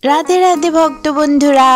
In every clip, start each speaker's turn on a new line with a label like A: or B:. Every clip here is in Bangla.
A: রাধে রাধে ভক্ত বন্ধুরা।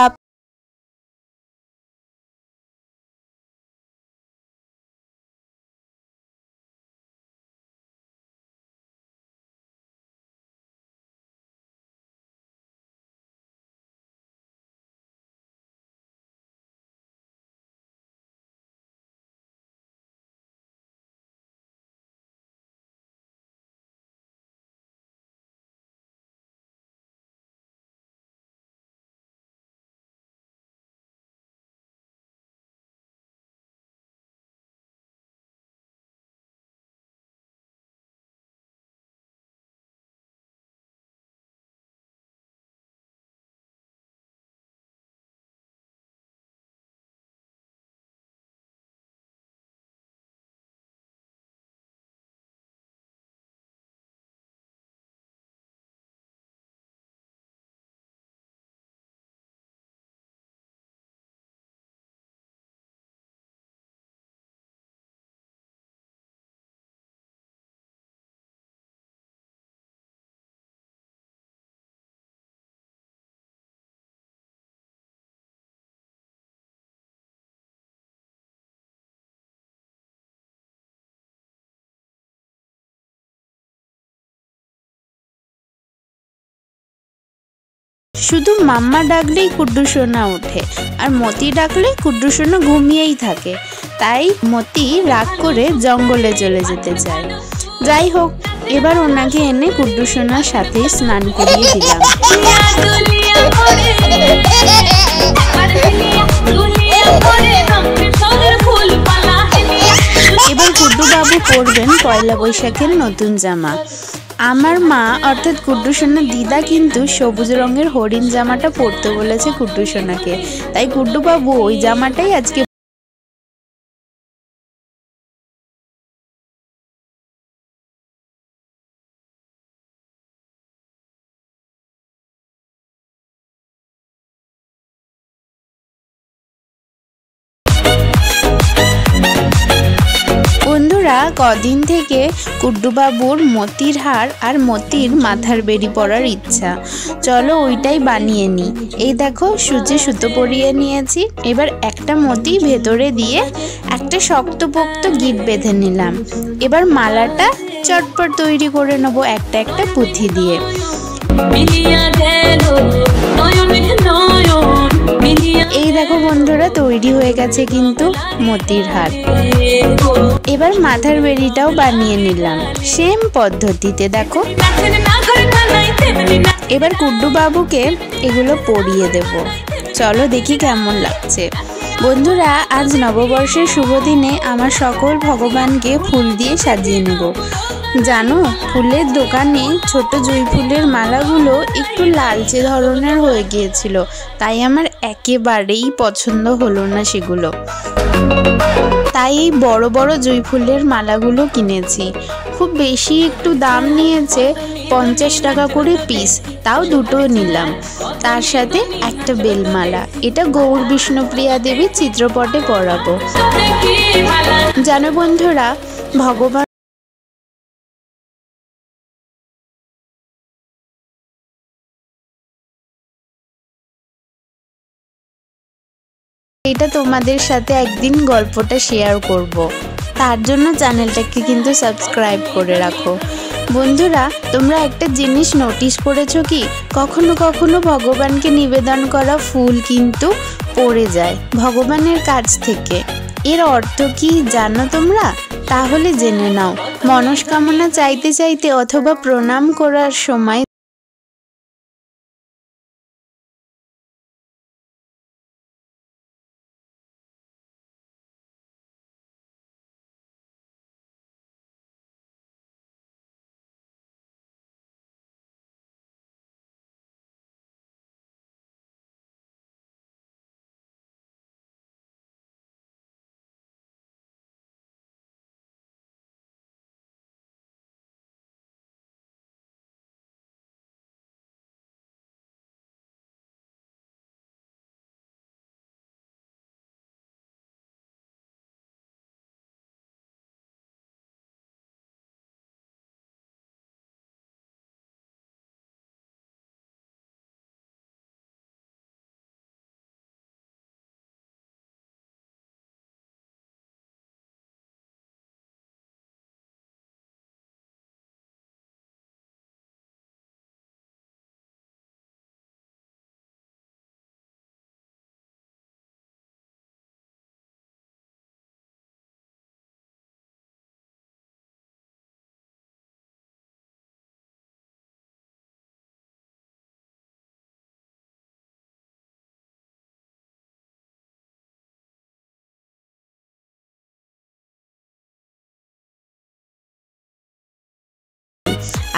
A: শুধু মাম্মা ডাকলেই কুড্ডু সোনা ওঠে, আর মতি ডাকলে কুড্ডু সোনা ঘুমিয়েই থাকে। তাই মতি রাগ করে জঙ্গলে চলে যেতে চায়। যাই হোক, এবার ওনাকে এনে কুড্ডু সোনার সাথে স্নান করিয়ে দিলাম। এবার কুড্ডু বাবু পরবেন পয়লা বৈশাখের নতুন জামা। আমার মা অর্থাৎ কুড্ডু সোনার দিদা কিন্তু সবুজ রঙের হরিণ জামাটা পরতে বলেছে কুড্ডু সোনাকে, তাই কুড্ডু বাবু ওই জামাটাই আজকে বন্ধুরা। কদিন থেকে কুড্ডু বাবুর মতির হার আর মতির মাথার বেরি পরার ইচ্ছা, চলো ওইটাই বানিয়ে নিই। এই দেখো, সূচে সুতো পরিয়ে নিয়েছি। এবার একটা মতি ভেতরে দিয়ে একটা শক্তপোক্ত গিট বেঁধে নিলাম। এবার মালাটা চটপট তৈরি করে নেবো একটা একটা পুঁথি দিয়ে। এই দেখো বন্ধুরা, তৈরি হয়ে গেছে কিন্তু মতির হার। এবার মাথার বেরিটাও বানিয়ে নিলাম সেম পদ্ধতিতে, দেখো। এবার কুড্ডু বাবুকে এগুলো পরিয়ে দেব। চলো দেখি কেমন লাগছে। বন্ধুরা, আজ নববর্ষের শুভ দিনে আমার সকল ভগবানকে ফুল দিয়ে সাজিয়ে নেব। জানো, ফুলের দোকানে ছোট জুঁই ফুলের মালাগুলো একটু লালচে ধরনের হয়ে গিয়েছিল, তাই আমার একেবারেই পছন্দ হলো না সেগুলো। তাই এই বড় বড় জুঁই ফুলের মালাগুলো কিনেছি। খুব বেশি একটু দাম নিয়েছে, 50 টাকা করে পিস, তাও দুটো নিলাম। তার সাথে একটা বেলমালা, এটা গৌর বিষ্ণুপ্রিয়া দেবীর চিত্রপটে পরাবো। জানো বন্ধুরা, ভগবান এটা তোমাদের সাথে একদিন গল্পটা শেয়ার করব, তার জন্য চ্যানেলটাকে কিন্তু সাবস্ক্রাইব করে রাখো। বন্ধুরা, তোমরা একটা জিনিস নোটিস করেছো কি, কখনো কখনো ভগবানকে নিবেদন করা ফুল কিন্তু পড়ে যায় ভগবানের কাছ থেকে। এর অর্থ কি জানো তোমরা? তাহলে জেনে নাও। মনস্কামনা চাইতে চাইতে অথবা প্রণাম করার সময়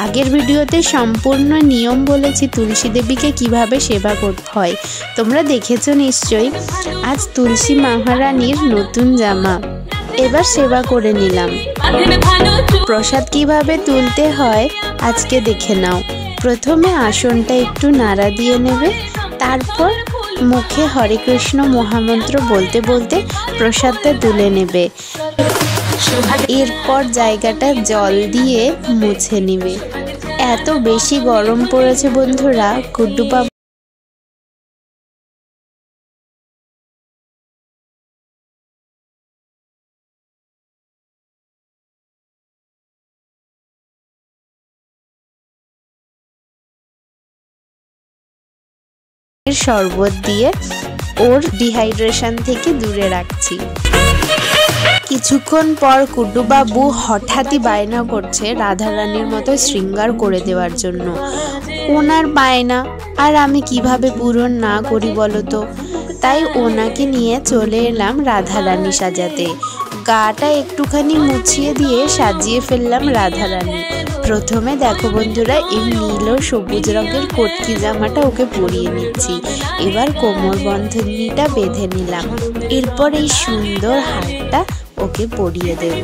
A: আগের ভিডিওতে সম্পূর্ণ নিয়ম বলেছি তুলসী দেবীকে কিভাবে সেবা করতে হয়, তোমরা দেখেছো নিশ্চয়ই। আজ তুলসী মহারানীর নতুন জামা, এবার সেবা করে নিলাম। প্রসাদ কিভাবে তুলতে হয় আজকে দেখে নাও। প্রথমে আসনটা একটু নাড়া দিয়ে নেবে, তারপর মুখে হরে কৃষ্ণ মহামন্ত্র বলতে বলতে প্রসাদটা তুলে নেবে। এরপর জায়গাটা জল দিয়ে মুছে নেবে। এত বেশি গরম পড়েছে বন্ধুরা, গুড্ডুবাবু শরবত দিয়ে ওর ডিহাইড্রেশন থেকে দূরে রাখছি। কিছুক্ষণ পর কুড্ডুবাবু হঠাৎই বায়না করছে রাধারানীর মতো শৃঙ্গার করে দেওয়ার জন্য। ওনার বায়না আর আমি কিভাবে পূরণ না করি বলো তো। তাই ওনাকে নিয়ে চলে এলাম রাধারানী সাজাতে। গাটা একটুখানি মুছিয়ে দিয়ে সাজিয়ে ফেললাম রাধারানী। প্রথমে দেখো বন্ধুরা, এই নীল ও সবুজ রঙের কটকি জামাটা ওকে পরিয়ে নিচ্ছি। এবার কোমর বন্ধনীটা বেঁধে নিলাম। এরপর এই সুন্দর হারটা ওকে পরিয়ে দেব।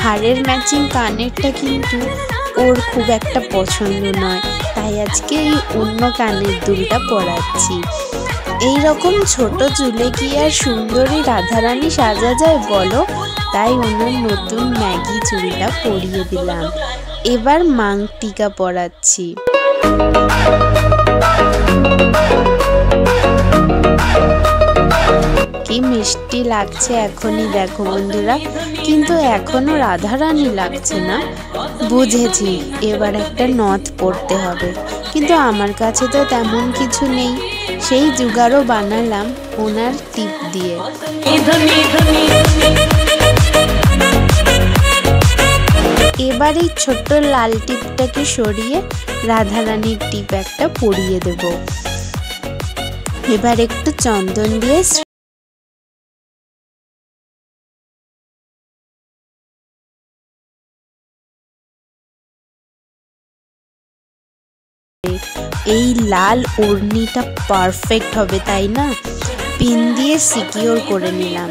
A: হারের ম্যাচিং কানেরটা কিন্তু ওর খুব একটা পছন্দ নয়, তাই আজকে এই অন্য কানের দুলটা পরাচ্ছি। এই রকম ছোট চুলে কি আর সুন্দরী রাধারানী সাজা যায় বলো? তাই ওনার নতুন ম্যাগি চুড়িটা পরিয়ে দিলাম। এবার মাং টিকা পরাচ্ছি। কি মিষ্টি লাগছে এখনই দেখো বন্ধুরা, কিন্তু এখনো রাধারানী লাগছে না। বুঝেছি, এবার একটা নথ পড়তে হবে, কিন্তু আমার কাছে তো তেমন কিছু নেই। সেই জুগাড়ও বানালাম ওনার টিপ দিয়ে। এবার এই ছোট্ট লাল টিপটাকে সরিয়ে রাধারানীর টিপ একটা পরিয়ে দেব। এবার একটু চন্দন দিয়ে এই লাল ওড়নিটা পারফেক্ট হবে, তাই না? পিন দিয়ে সিকিউর করে নিলাম।